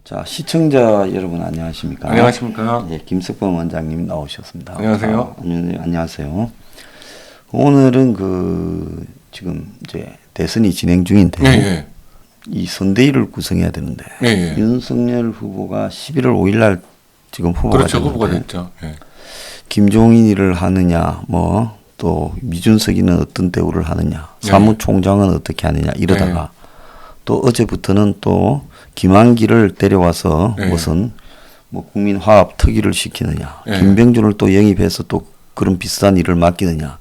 자, 시청자 여러분 안녕하십니까? 안녕하십니까? 예, 김석범 원장님 나오셨습니다. 안녕하세요. 안녕하세요. 오늘은 지금 이제 대선이 진행 중인데 예. 이 선대위를 구성해야 되는데 예. 윤석열 후보가 11월 5일 날 지금 후보가 그렇죠. 됐는데 후보가 됐죠. 예. 김종인이를 하느냐 또 미준석이는 어떤 대우를 하느냐 사무총장은 어떻게 하느냐 이러다가 또 어제부터는 또 김한길을 데려와서 무슨 국민화합 특위를 시키느냐 김병준을 또 영입해서 또 그런 비슷한 일을 맡기느냐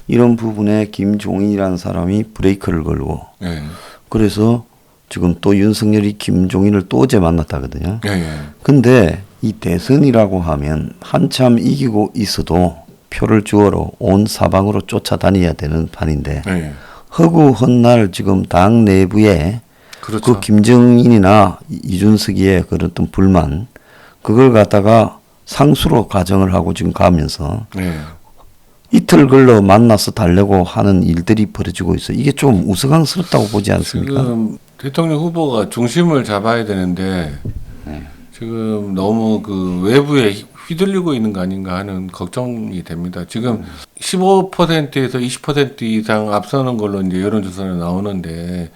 이런 부분에 김종인이라는 사람이 브레이크를 걸고 그래서 지금 또 윤석열이 김종인을 또 어제 만났다거든요. 근데 이 대선이라고 하면 한참 이기고 있어도 표를 주어로 온 사방으로 쫓아다녀야 되는 판인데 허구 헛날 지금 당 내부에 그렇죠. 그 김정인이나 이준석이의 그런 어떤 불만 그걸 갖다가 상수로 가정을 하고 지금 가면서 이틀 걸러 만나서 달래고 하는 일들이 벌어지고 있어요. 이게 좀 우스꽝스럽다고 보지 않습니까? 지금 대통령 후보가 중심을 잡아야 되는데 지금 너무 그 외부에 휘둘리고 있는 거 아닌가 하는 걱정이 됩니다. 지금 15%에서 20% 이상 앞서는 걸로 이제 여론조사는 나오는데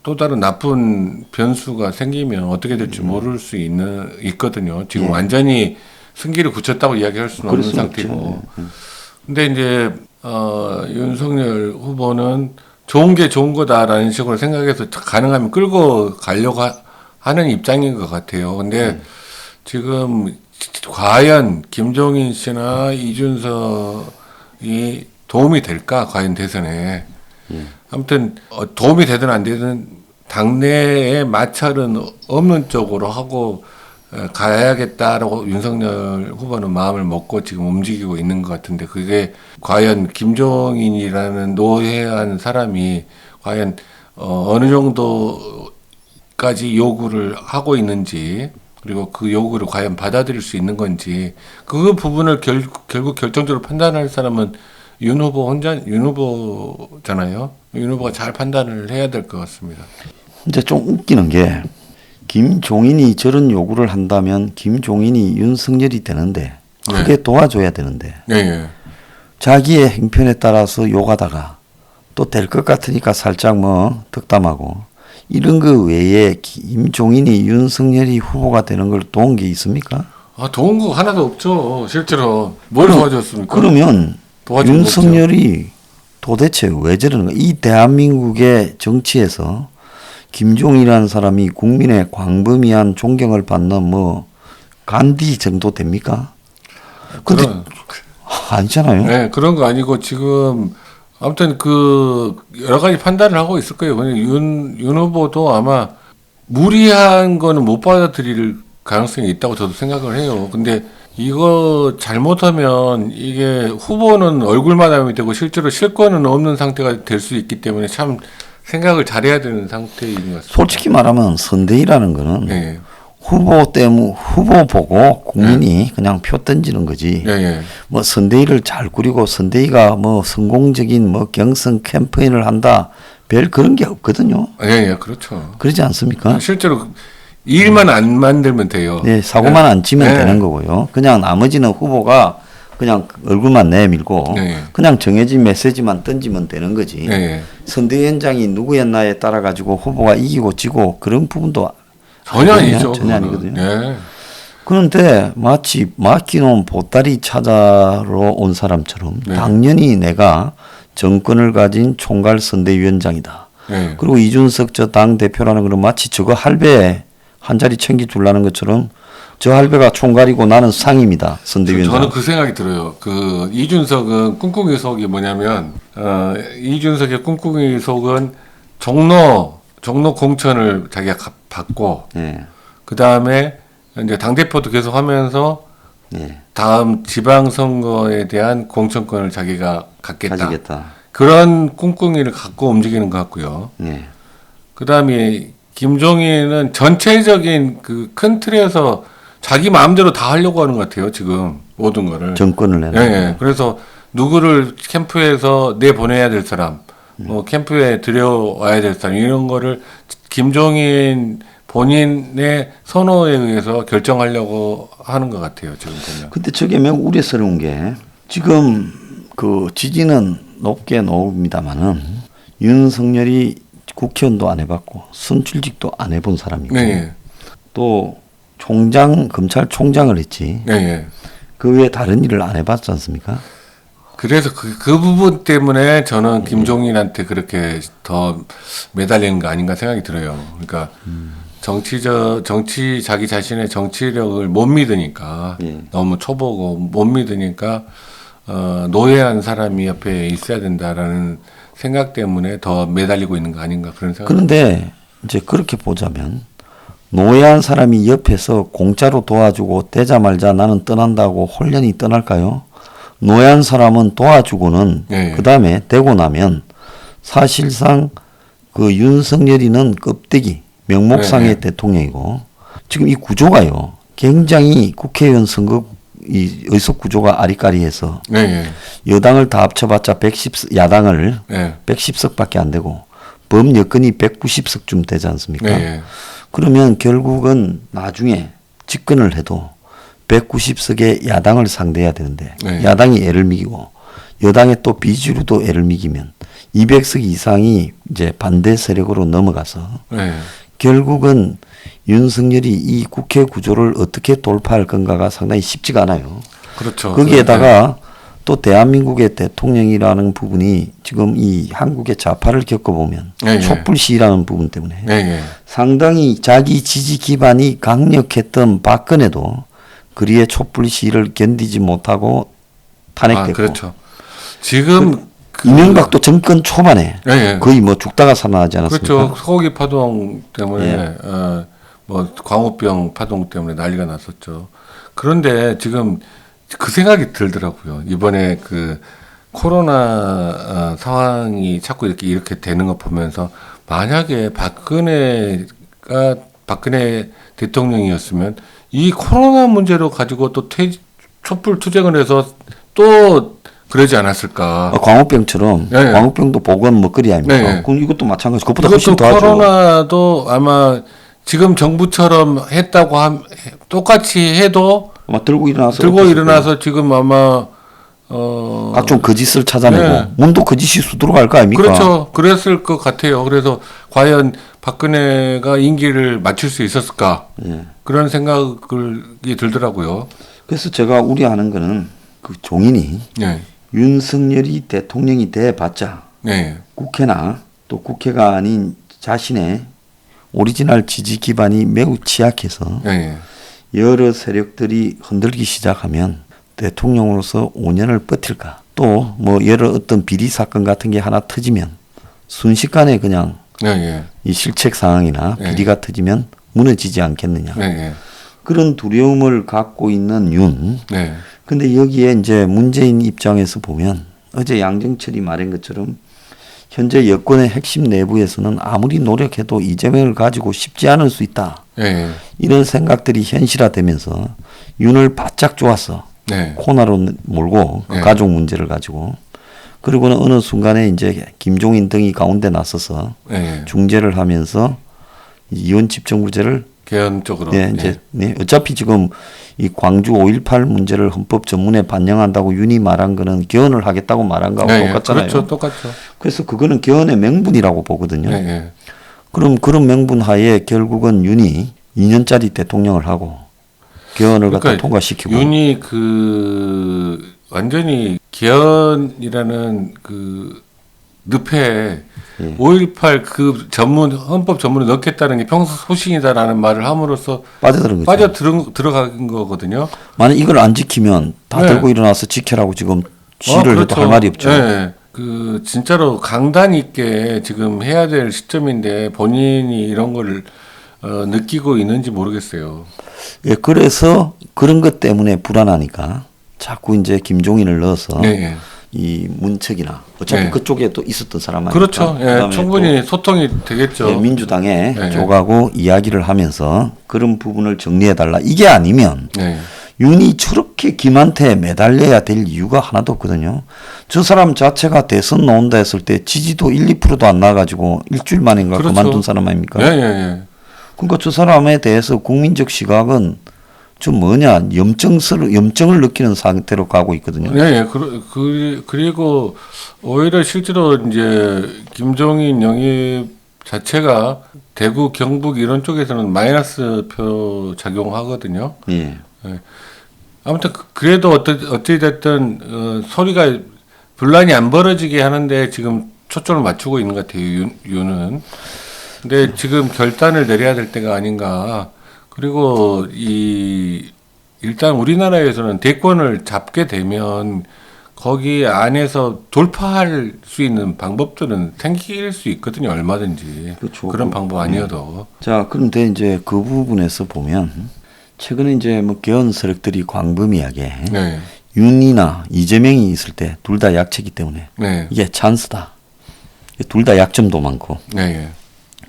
또 다른 나쁜 변수가 생기면 어떻게 될지 모를 수 있거든요. 지금 완전히 승기를 굳혔다고 이야기할 수는 없는 상태고. 근데 이제 윤석열 후보는 좋은 게 좋은 거다라는 식으로 생각해서 가능하면 끌고 가려고 하는 입장인 것 같아요. 근데 지금 과연 김종인 씨나 이준석이 도움이 될까? 과연 대선에. 아무튼 도움이 되든 안 되든 당내의 마찰은 없는 쪽으로 하고 가야겠다라고 윤석열 후보는 마음을 먹고 지금 움직이고 있는 것 같은데 그게 과연 김종인이라는 노회한 사람이 과연 어느 정도까지 요구를 하고 있는지 그리고 그 요구를 과연 받아들일 수 있는 건지 그 부분을 결국 결정적으로 판단할 사람은 윤 후보잖아요. 윤 후보가 잘 판단을 해야 될 것 같습니다. 이제 좀 웃기는 게 김종인이 저런 요구를 한다면 김종인이 윤석열이 되는데 크게 도와줘야 되는데 자기의 행편에 따라서 욕하다가 또 될 것 같으니까 살짝 덕담하고 이런 거 외에 김종인이 윤석열이 후보가 되는 걸 도운 게 있습니까? 도운 거 하나도 없죠. 실제로 뭘 도와줬습니까? 그러면 윤석열이 도대체 왜 저러는 거야? 이 대한민국의 정치에서 김종인이라는 사람이 국민의 광범위한 존경을 받는 간디 정도 됩니까? 근데 아니잖아요. 네, 그런 거 아니고 지금 아무튼 여러 가지 판단을 하고 있을 거예요. 윤 후보도 아마 무리한 거는 못 받아들일 가능성이 있다고 저도 생각을 해요. 근데 이거 잘못하면 이게 후보는 얼굴만 하면 되고 실제로 실권은 없는 상태가 될 수 있기 때문에 참 생각을 잘해야 되는 상태인 것 같습니다. 솔직히 말하면 선대위라는 거는 후보 보고 국민이 그냥 표 던지는 거지. 선대위를 잘 꾸리고 선대위가 성공적인 경선 캠페인을 한다. 별 그런 게 없거든요. 그렇죠. 그러지 않습니까? 실제로 일만 안 만들면 돼요. 사고만 안 치면 되는 거고요. 그냥 나머지는 후보가 그냥 얼굴만 내밀고 그냥 정해진 메시지만 던지면 되는 거지. 선대위원장이 누구였나에 따라 가지고 후보가 이기고 지고 그런 부분도 전혀 아니죠. 전혀 아니거든요. 그런데 마치 맡기놓은 보따리 찾아러 온 사람처럼 당연히 내가 정권을 가진 총괄 선대위원장이다. 그리고 이준석 저 당 대표라는 거는 마치 저거 할배 한 자리 챙겨주려는 것처럼 저 할배가 총괄이고 나는 상입니다. 선대위원장. 저는 그 생각이 들어요. 이준석은 꿍꿍이 속이 뭐냐면 이준석의 꿍꿍이 속은 종로 공천을 자기가 받고 그 다음에 이제 당 대표도 계속 하면서 다음 지방선거에 대한 공천권을 자기가 가지겠다. 그런 꿍꿍이를 갖고 움직이는 것 같고요. 그 다음에 김종인은 전체적인 큰 틀에서 자기 마음대로 다 하려고 하는 것 같아요. 지금 모든 거를. 정권을 내는. 그래서 누구를 캠프에서 내보내야 될 사람, 캠프에 들여와야 될 사람 이런 거를 김종인 본인의 선호에 의해서 결정하려고 하는 것 같아요. 지금 보면. 근데 저게 매우 우려스러운 게 지금 그 지지는 높게 높습니다만은 윤석열이 국회의원도 안 해봤고 선출직도 안 해본 사람이고 네. 또 총장 검찰총장을 했지 네. 그 외에 다른 일을 안 해봤지 않습니까? 그래서 그 부분 때문에 저는 김종인한테 그렇게 더 매달리는 거 아닌가 생각이 들어요. 그러니까 정치 자기 자신의 정치력을 못 믿으니까 너무 초보고 못 믿으니까 노예한 사람이 옆에 있어야 된다라는 생각 때문에 더 매달리고 있는 거 아닌가 그런 생각. 그런데 이제 그렇게 보자면 노예한 사람이 옆에서 공짜로 도와주고 되자 말자 나는 떠난다고 홀연히 떠날까요? 노예한 사람은 도와주고는 예. 그 다음에 되고 나면 사실상 그 윤석열이는 껍데기 명목상의 예. 대통령이고 지금 이 구조가요 굉장히 국회의원 선거 이 의석 구조가 아리까리해서 네. 여당을 다 합쳐봤자 110 야당을 네. 110석밖에 안 되고 범여권이 190석쯤 되지 않습니까? 네. 그러면 결국은 나중에 집권을 해도 190석의 야당을 상대해야 되는데 네. 야당이 애를 미기고 여당의 또 비주류도 애를 미기면 200석 이상이 이제 반대 세력으로 넘어가서 네. 결국은 윤석열이 이 국회 구조를 어떻게 돌파할 건가가 상당히 쉽지가 않아요. 그렇죠. 거기에다가 또 대한민국의 대통령이라는 부분이 지금 이 한국의 좌파를 겪어보면 네, 촛불 시위라는 부분 때문에 네. 상당히 자기 지지 기반이 강력했던 박근혜도 그리의 촛불 시위를 견디지 못하고 탄핵됐고 그렇죠. 지금 이명박도 정권 초반에 네. 거의 뭐 죽다가 살아나지 않았습니까? 그렇죠. 소고기 파동 때문에 예. 뭐 광우병 파동 때문에 난리가 났었죠. 그런데 지금 그 생각이 들더라고요. 이번에 그 코로나 상황이 자꾸 이렇게 되는 거 보면서 만약에 박근혜 대통령이었으면 이 코로나 문제로 가지고 또 촛불 투쟁을 해서 또 그러지 않았을까. 광우병처럼 네. 광우병도 보건 먹거리 아닙니까? 네. 그럼 이것도 마찬가지. 그것보다 이것도 훨씬 더 하죠. 코로나도 아마 지금 정부처럼 했다고 똑같이 해도 아마 들고 일어나서 지금 아마 각종 거짓을 찾아내고 네. 문도 거짓이 수두룩할 거 아닙니까? 그렇죠. 그랬을 것 같아요. 그래서 과연 박근혜가 임기를 마칠 수 있었을까? 예. 그런 생각이 들더라고요. 그래서 제가 우려하는 거는 그 종인이 네. 윤석열이 대통령이 돼봤자 네. 국회나 또 국회가 아닌 자신의 오리지널 지지 기반이 매우 취약해서 네. 여러 세력들이 흔들기 시작하면 대통령으로서 5년을 버틸까? 또 뭐 여러 어떤 비리 사건 같은 게 하나 터지면 순식간에 그냥 네. 이 실책 상황이나 네. 비리가 터지면 무너지지 않겠느냐. 네. 그런 두려움을 갖고 있는 윤. 네. 근데 여기에 이제 문재인 입장에서 보면 어제 양정철이 말한 것처럼 현재 여권의 핵심 내부에서는 아무리 노력해도 이재명을 가지고 쉽지 않을 수 있다. 네. 이런 생각들이 현실화되면서 윤을 바짝 쪼았어. 네. 코너로 몰고 그 네. 가족 문제를 가지고 그리고는 어느 순간에 이제 김종인 등이 가운데 나서서 네. 중재를 하면서 이원 집정부제를 개헌 쪽으로. 예, 이제 네. 어차피 지금 이 광주 5.18 문제를 헌법 전문에 반영한다고 윤이 말한 거는 개헌을 하겠다고 말한 거하고 네. 똑같잖아요. 그렇죠. 똑같죠. 그래서 그거는 개헌의 명분이라고 보거든요. 네. 그럼 그런 명분 하에 결국은 윤이 2년짜리 대통령을 하고 개헌을 갖다 통과시키고 윤이 완전히 개헌이라는 늪에 5.18 그 헌법 전문에 넣겠다는 게 평소 소신이다라는 말을 함으로써 빠져들은 거죠. 들어간 거거든요. 만약 이걸 안 지키면 다 네. 들고 일어나서 지켜라고 지금 시를 해도 그렇죠. 할 말이 없죠. 네. 진짜로 강단 있게 지금 해야 될 시점인데 본인이 이런 걸 느끼고 있는지 모르겠어요. 예, 그래서 그런 것 때문에 불안하니까 자꾸 이제 김종인을 넣어서 네. 이 문책이나 어차피 네. 그쪽에 또 있었던 사람 아니까 그렇죠. 예, 충분히 소통이 되겠죠. 예, 민주당에 네. 줘가고 이야기를 하면서 그런 부분을 정리해달라. 이게 아니면 네. 윤이 저렇게 김한테 매달려야 될 이유가 하나도 없거든요. 저 사람 자체가 대선 나온다 했을 때 지지도 1, 2%도 안 나가지고 일주일 만인가 그렇죠. 그만둔 사람 아닙니까? 예, 예, 예. 그러니까 저 사람에 대해서 국민적 시각은 좀 뭐냐 염증을 느끼는 상태로 가고 있거든요. 네, 예. 그리고 오히려 실제로 이제 김종인 영입 자체가 대구, 경북 이런 쪽에서는 마이너스 표 작용하거든요. 예. 예. 아무튼 그래도 어찌 됐든 소리가 분란이 안 벌어지게 하는데 지금 초점을 맞추고 있는 것 같아요. 윤은. 근데 지금 결단을 내려야 될 때가 아닌가. 그리고 일단 우리나라에서는 대권을 잡게 되면 거기 안에서 돌파할 수 있는 방법들은 생길 수 있거든요. 얼마든지. 그렇죠. 그런 방법 아니어도. 자, 그런데 이제 그 부분에서 보면 최근에 이제 뭐 개헌 세력들이 광범위하게 네. 윤이나 이재명이 있을 때 둘 다 약체이기 때문에 네. 이게 찬스다. 둘 다 약점도 많고. 네.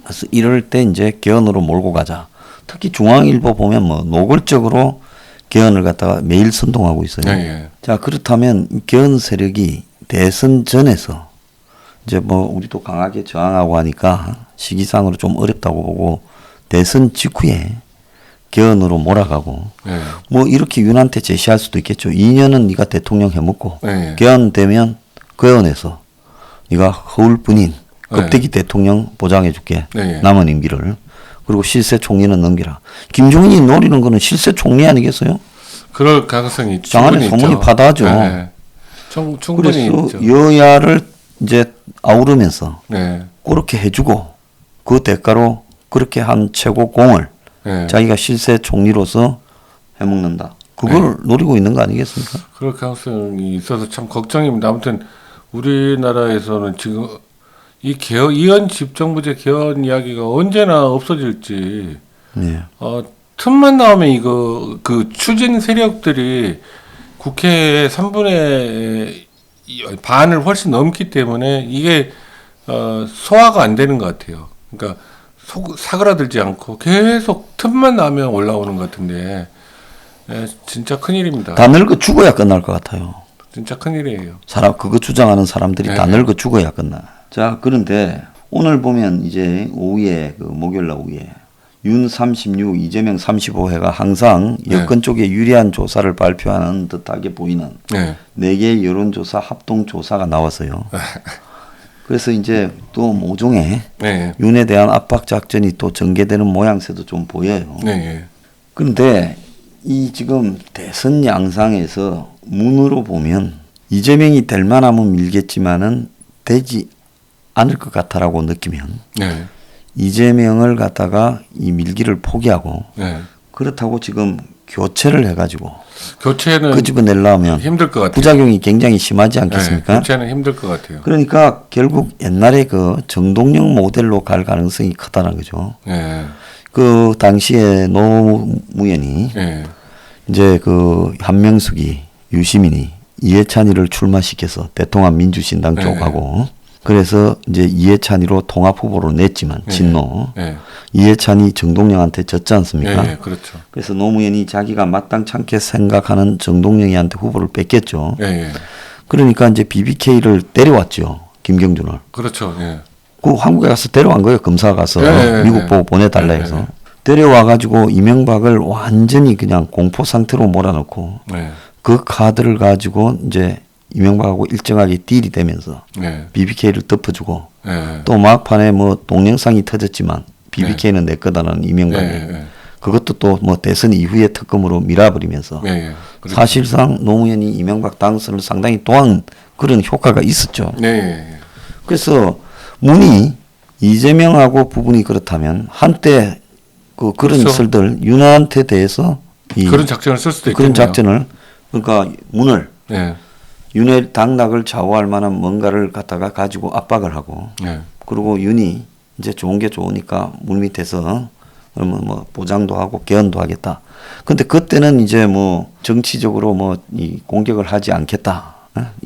그래서 이럴 때 이제 개헌으로 몰고 가자. 특히 중앙일보 보면 뭐 노골적으로 개헌을 갖다가 매일 선동하고 있어요. 네. 자, 그렇다면 개헌 세력이 대선 전에서 이제 뭐 우리도 강하게 저항하고 하니까 시기상으로 좀 어렵다고 보고 대선 직후에 개헌으로 몰아가고 네. 뭐 이렇게 윤한테 제시할 수도 있겠죠. 2년은 네가 대통령 해먹고 네. 개헌되면 개헌에서 네가 허울뿐인 껍데기 대통령 보장해줄게. 네. 남은 임기를. 그리고 실세 총리는 넘기라. 김종인이 노리는 거는 실세 총리 아니겠어요? 그럴 가능성이 장안의 소문이 파다하죠. 네. 충분히 그래서 있죠. 여야를 이제 아우르면서 네. 그렇게 해주고 그 대가로 그렇게 한 최고공을 네. 자기가 실세 총리로서 해먹는다. 그걸 노리고 있는 거 아니겠습니까? 그럴 가능성이 있어서 참 걱정입니다. 아무튼 우리나라에서는 지금 이현 집정부제 개헌 이야기가 언제나 없어질지 네. 틈만 나오면 이거 그 추진 세력들이 국회에 3분의 반을 훨씬 넘기 때문에 이게 소화가 안 되는 것 같아요. 그러니까 사그라들지 않고 계속 틈만 나면 올라오는 것 같은데 진짜 큰일입니다. 다 늙어 죽어야 끝날 것 같아요. 진짜 큰일이에요. 그거 주장하는 사람들이 네. 다 늙어 죽어야 끝나. 자, 그런데 오늘 보면 이제 오후에 목요일 날 오후에 윤 36, 이재명 35회가 항상 여권 쪽에 유리한 조사를 발표하는 듯하게 보이는 네. 4개 여론조사 합동조사가 나왔어요. 그래서 이제 또 모종의 네. 윤에 대한 압박 작전이 또 전개되는 모양새도 좀 보여요. 네. 그런데 이 지금 대선 양상에서 문으로 보면 이재명이 될 만하면 밀겠지만은 되지 않을 것 같아라고 느끼면 네. 이재명을 갖다가 이 밀기를 포기하고 네. 그렇다고 지금 교체를 해가지고 교체는 끄집어내려면 힘들 것 같아요. 부작용이 굉장히 심하지 않겠습니까? 네, 교체는 힘들 것 같아요. 그러니까 결국 옛날에 그 정동영 모델로 갈 가능성이 크다는 거죠. 네. 그 당시에 노무현이 네. 이제 그 한명숙이 유시민이 이해찬이를 출마시켜서 대통합 민주신당 네. 쪽하고 그래서 이제 이해찬이로 통합 후보로 냈지만 진노 네. 이해찬이 정동영한테 졌지 않습니까? 네. 그렇죠. 그래서 노무현이 자기가 마땅찮게 생각하는 정동영이한테 후보를 뺏겼죠. 네. 그러니까 이제 BBK를 데려왔죠. 김경준을. 그렇죠. 네. 그 한국에 가서 데려간 거예요. 검사 가서 네. 미국 보고 보내달라 네. 해서. 데려와 가지고 이명박을 완전히 그냥 공포 상태로 몰아넣고 네. 그 카드를 가지고 이제 이명박하고 일정하게 딜이 되면서 네. BBK를 덮어주고 네. 또 막판에 뭐 동영상이 터졌지만 BBK는 내 거다라는 이명박이 네. 그것도 또 뭐 대선 이후에 특검으로 밀어버리면서 네. 그렇죠. 사실상 노무현이 이명박 당선을 상당히 또한 그런 효과가 있었죠. 네. 그래서 문이 이재명하고 부분이 그렇다면 한때 그런 그렇죠. 설들 윤한테 대해서 그런 작전을 쓸 수도 있겠네요. 그런 작전을 그러니까 문을 네. 윤의 당락을 좌우할 만한 뭔가를 갖다가 가지고 압박을 하고 네. 그리고 윤이 이제 좋은 게 좋으니까 물 밑에서 그러면 뭐 보장도 하고 개헌도 하겠다. 근데 그때는 이제 뭐 정치적으로 뭐 이 공격을 하지 않겠다.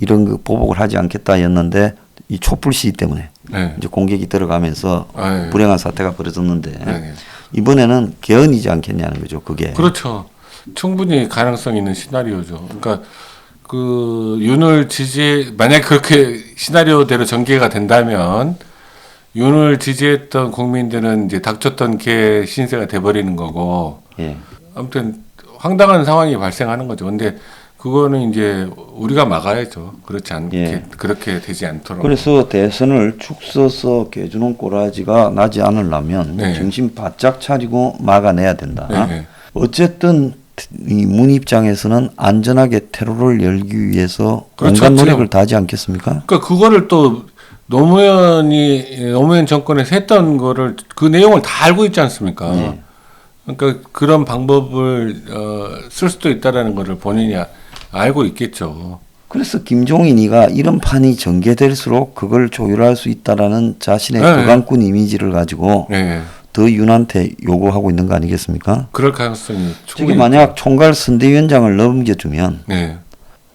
이런 거 보복을 하지 않겠다였는데 이 촛불 시위 때문에 네. 이제 공격이 들어가면서 네. 불행한 사태가 벌어졌는데 네. 이번에는 개헌이지 않겠냐는 거죠. 그게. 그렇죠. 충분히 가능성 있는 시나리오죠. 그러니까 그 윤을 만약 그렇게 시나리오대로 전개가 된다면 윤을 지지했던 국민들은 이제 닥쳤던 개 신세가 돼버리는 거고. 예. 아무튼 황당한 상황이 발생하는 거죠. 근데 그거는 이제 우리가 막아야죠. 그렇지 않게 예. 그렇게 되지 않도록. 그래서 대선을 축 서서 개주는 꼬라지가 나지 않으려면 네. 정신 바짝 차리고 막아내야 된다. 네. 어쨌든 이 문 입장에서는 안전하게 테러를 열기 위해서 그렇죠. 온갖 노력을 다하지 않겠습니까? 그러니까 그거를 또 노무현 정권에서 했던 거를 그 내용을 다 알고 있지 않습니까? 네. 그러니까 그런 방법을 쓸 수도 있다라는 거를 본인이 알고 있겠죠. 그래서 김종인이가 이런 판이 전개될수록 그걸 조율할 수 있다라는 자신의 네. 거강꾼 이미지를 가지고 네. 더 윤한테 요구하고 있는 거 아니겠습니까? 그럴 가능성이 저기 충분히. 만약 총괄 선대위원장을 넘겨주면 네.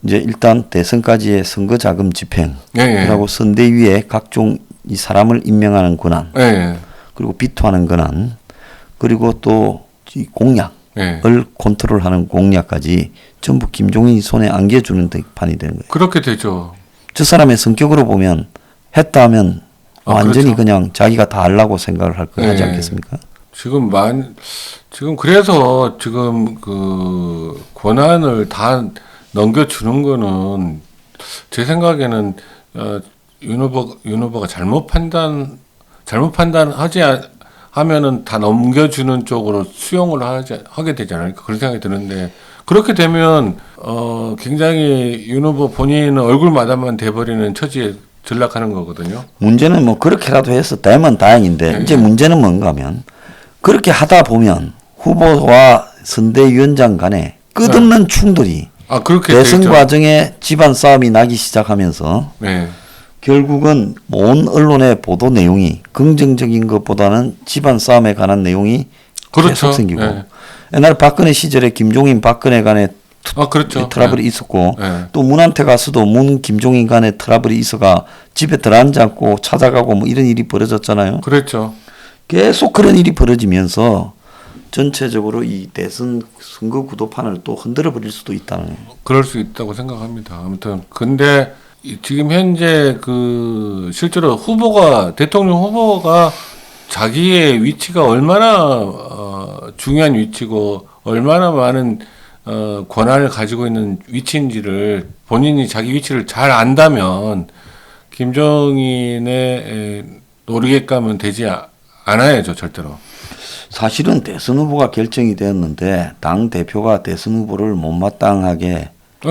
이제 일단 대선까지의 선거 자금 집행, 네. 그리고 선대위에 각종 이 사람을 임명하는 권한, 네. 그리고 비토하는 권한, 그리고 또 이 공약을 네. 컨트롤하는 공약까지 전부 김종인이 손에 안겨주는 판이 되는 거예요. 그렇게 되죠. 저 사람의 성격으로 보면 했다 하면 완전히 그렇죠. 그냥 자기가 다 하려고 생각을 할 거 하지 네. 않겠습니까? 지금 그래서 지금 그 권한을 다 넘겨주는 거는 제 생각에는 윤 후보가 잘못 판단하지 하면은 다 넘겨주는 쪽으로 수용을 하게 되지 않을까 그런 생각이 드는데 그렇게 되면 굉장히 윤 후보 본인은 얼굴마다만 돼버리는 처지에 전락하는 거거든요. 문제는 뭐 그렇게라도 해서 되면 다행인데 네. 이제 문제는 뭔가 하면 그렇게 하다 보면 후보와 선대위원장 간에 끝없는 충돌이 그렇게 대선 되죠. 과정에 집안 싸움이 나기 시작하면서 네. 결국은 온 언론의 보도 내용이 긍정적인 것보다는 집안 싸움에 관한 내용이 그렇죠. 계속 생기고 네. 옛날 박근혜 시절에 김종인 박근혜 간에 그렇죠. 트러블이 있었고 네. 또 문한테 가서도 문 김종인 간에 트러블이 있어가 집에 들어앉았고 찾아가고 뭐 이런 일이 벌어졌잖아요. 그랬죠. 계속 그런 일이 벌어지면서 전체적으로 이 대선 선거 구도판을 또 흔들어 버릴 수도 있다는. 그럴 수 있다고 생각합니다. 아무튼 근데 지금 현재 그 실제로 대통령 후보가 자기의 위치가 얼마나 중요한 위치고 얼마나 많은 권한을 가지고 있는 위치인지를 본인이 자기 위치를 잘 안다면 김종인의 노리객감은 되지 않아야죠, 절대로. 사실은 대선 후보가 결정이 되었는데 당 대표가 대선 후보를 못마땅하게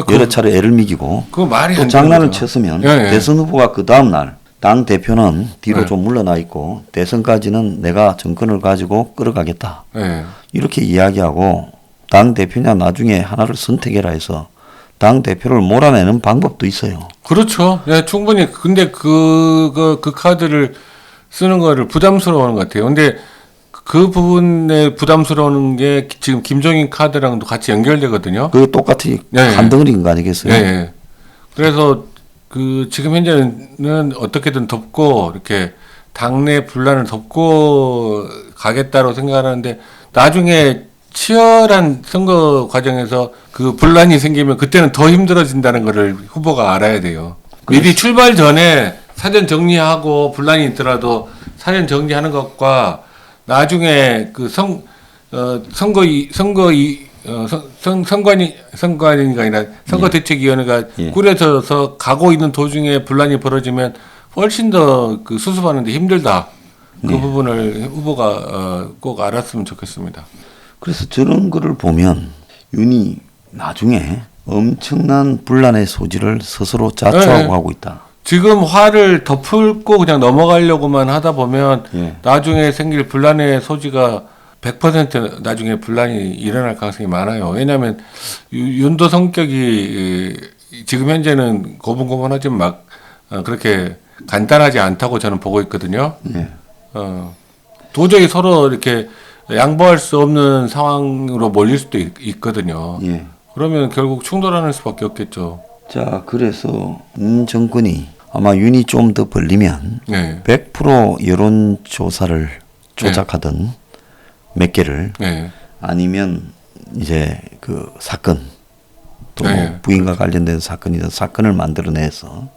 여러 차례 애를 미기고 그 말이 또 안 장난을 되는 거죠. 쳤으면 예, 예. 대선 후보가 그 다음 날 당 대표는 뒤로 예. 좀 물러나 있고 대선까지는 내가 정권을 가지고 끌어가겠다 네. 이렇게 이야기하고 당 대표냐 나중에 하나를 선택해라 해서 당 대표를 몰아내는 방법도 있어요. 그렇죠. 네, 충분히. 근데 그 카드를 쓰는 거를 부담스러워하는 것 같아요. 근데 그 부분에 부담스러운 게 지금 김종인 카드랑도 같이 연결되거든요. 그게 똑같이 네. 한 덩어리인 거 아니겠어요? 네. 그래서 그 지금 현재는 어떻게든 덮고 이렇게 당내 분란을 덮고 가겠다고 생각하는데 나중에 치열한 선거 과정에서 그 분란이 생기면 그때는 더 힘들어진다는 거를 후보가 알아야 돼요. 미리 출발 전에 사전 정리하고 분란이 있더라도 사전 정리하는 것과 나중에 그 선관위가 아니라 선거대책위원회가 예. 꾸려져서 가고 있는 도중에 분란이 벌어지면 훨씬 더 그 수습하는데 힘들다. 그 부분을 후보가 꼭 알았으면 좋겠습니다. 그래서 저런 거를 보면 윤이 나중에 엄청난 분란의 소지를 스스로 자초하고 네. 하고 있다. 지금 화를 덮을고 그냥 넘어가려고만 하다 보면 예. 나중에 생길 분란의 소지가 100% 나중에 분란이 일어날 가능성이 많아요. 왜냐하면 윤도 성격이 지금 현재는 고분고분하지만 막 그렇게 간단하지 않다고 저는 보고 있거든요. 예. 도저히 서로 이렇게 양보할 수 없는 상황으로 몰릴 수도 있거든요. 예. 그러면 결국 충돌하는 수밖에 없겠죠. 자, 그래서 문 정권이 아마 윤이 좀 더 벌리면 네. 100% 여론조사를 조작하든 몇 개를 네. 아니면 이제 그 사건 또 네. 부인과 관련된 사건이든 사건을 만들어내서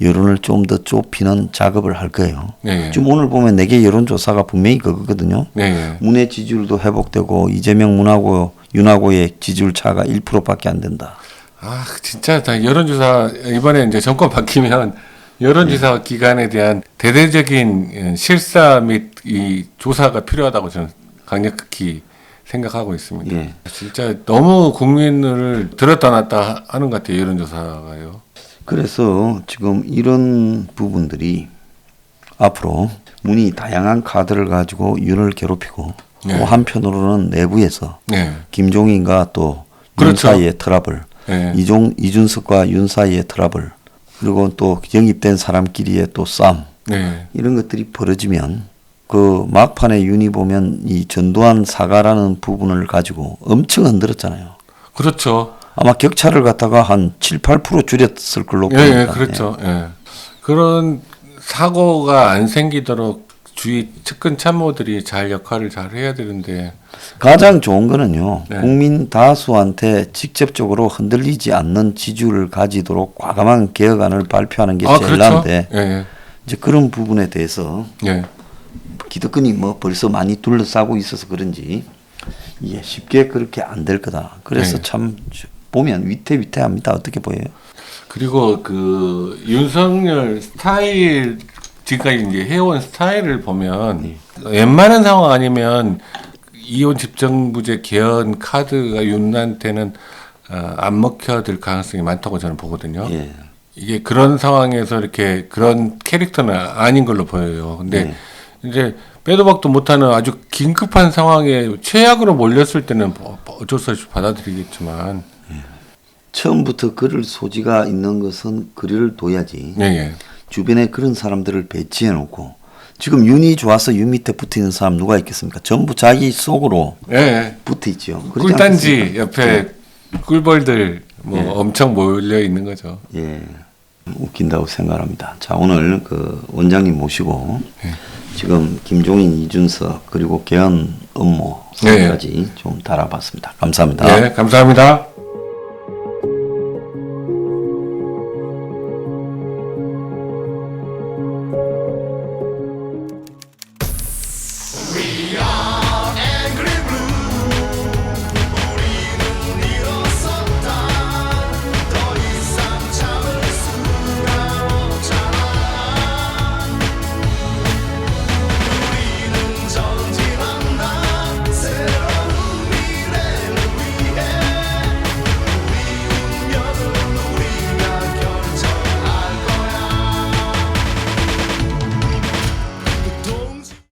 여론을 좀 더 좁히는 작업을 할 거예요. 네. 지금 오늘 보면 4개 여론조사가 분명히 그거거든요. 네. 문의 지지율도 회복되고 이재명 문하고 윤하고의 지지율 차가 1%밖에 안 된다. 아, 진짜 다 여론조사 이번에 이제 정권 바뀌면 여론조사 기관에 대한 대대적인 실사 및 이 조사가 필요하다고 저는 강력히 생각하고 있습니다. 예. 진짜 너무 국민을 들었다 놨다 하는 것 같아요, 여론조사가요. 그래서 지금 이런 부분들이 앞으로 문이 다양한 카드를 가지고 윤을 괴롭히고 네. 또 한편으로는 내부에서 네. 김종인과 또 윤 그렇죠. 사이의 트러블, 네. 이준석과 윤 사이의 트러블, 그리고 또 영입된 사람끼리의 또 싸움, 네. 이런 것들이 벌어지면 그 막판에 윤이 보면 이 전두환 사과라는 부분을 가지고 엄청 흔들었잖아요. 그렇죠. 아마 격차를 갖다가 한 7, 8% 줄였을 걸로 예, 보입니다. 예, 그렇죠. 예. 그런 사고가 안 생기도록 주위 측근 참모들이 잘 역할을 잘 해야 되는데 가장 좋은 거는요. 네. 국민 다수한테 직접적으로 흔들리지 않는 지지율을 가지도록 과감한 개혁안을 발표하는 게 제일 그렇죠. 나은데 예, 이제 그런 부분에 대해서 예. 기득권이 뭐 벌써 많이 둘러싸고 있어서 그런지 이게 쉽게 그렇게 안 될 거다. 그래서 네. 참 보면 위태위태합니다. 어떻게 보여요? 그리고 그 윤석열 스타일 지금까지 이제 해온 스타일을 보면 웬만한 상황 아니면 이혼 집정부제 개헌 카드가 윤한테는 안 먹혀들 가능성이 많다고 저는 보거든요. 예. 이게 그런 상황에서 이렇게 그런 캐릭터는 아닌 걸로 보여요. 근데 네. 이제 빼도 박도 못하는 아주 긴급한 상황에 최악으로 몰렸을 때는 어쩔 수 없이 받아들이겠지만, 처음부터 그럴 소지가 있는 것은 거리를 둬야지. 예, 예. 주변에 그런 사람들을 배치해 놓고 지금 윤이 좋아서 윤 밑에 붙어 있는 사람 누가 있겠습니까? 전부 자기 속으로 예, 예. 붙어 있죠. 꿀단지 옆에 꿀벌들 뭐 엄청 몰려 있는 거죠. 예, 웃긴다고 생각합니다. 자, 오늘 그 원장님 모시고 지금 김종인, 이준석 그리고 개헌 업무 예. 까지 좀 달아봤습니다. 감사합니다. 네, 감사합니다.